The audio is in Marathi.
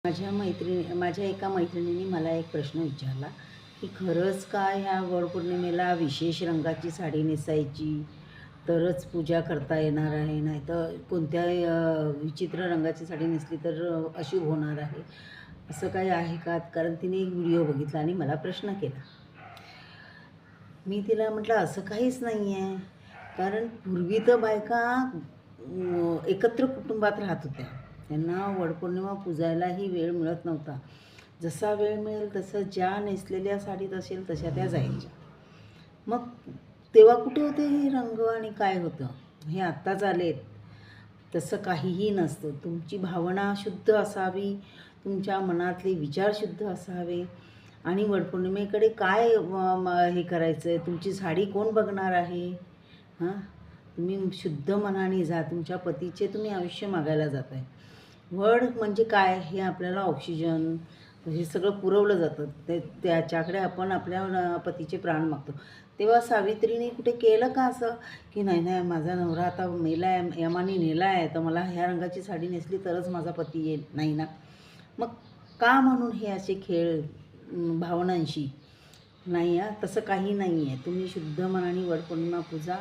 माझ्या एका मैत्रिणीने मला एक प्रश्न विचारला, की खरंच का ह्या वडपौर्णिमेला विशेष रंगाची साडी नेसायची, तरच पूजा करता येणार आहे, नाहीतर कोणत्या विचित्र रंगाची साडी नेसली तर अशुभ होणार आहे. असं काही आहे का? कारण तिने एक व्हिडिओ बघितला आणि मला प्रश्न केला. मी तिला म्हटलं असं काहीच नाही आहे. कारण पूर्वी तर बायका एकत्र कुटुंबात राहत होत्या. त्यांना वडपौर्णिमा पूजायलाही वेळ मिळत नव्हता. जसा वेळ मिळेल तसं ज्या नेसलेल्या साडीत असेल तशा त्या जायच्या. मग तेव्हा कुठे होते हे रंग आणि काय होतं? हे आत्ताच आलेत. तसं काहीही नसतं. तुमची भावना शुद्ध असावी, तुमच्या मनातले विचार शुद्ध असावे आणि वडपौर्णिमेकडे काय हे करायचं आहे, तुमची साडी कोण बघणार आहे? हां, तुम्ही शुद्ध मनाने जा. तुमच्या पतीचे तुम्ही आयुष्य मागायला जात आहे. वड म्हणजे काय? हे आपल्याला ऑक्सिजन हे सगळं पुरवलं जातं. त्याच्याकडे आपण आपल्या पतीचे प्राण मागतो. तेव्हा सावित्रीने कुठे केलं का असं, की नाही नाही माझा नवरा आता मेला आहे, यमाने नेला आहे, तर मला ह्या रंगाची साडी नेसली तरच माझा पती येईल? नाही ना. मग का म्हणून हे असे खेळ भावनांशी? नाही तसं काही नाही आहे. तुम्ही शुद्ध मनाने वडपौर्णिमा पूजा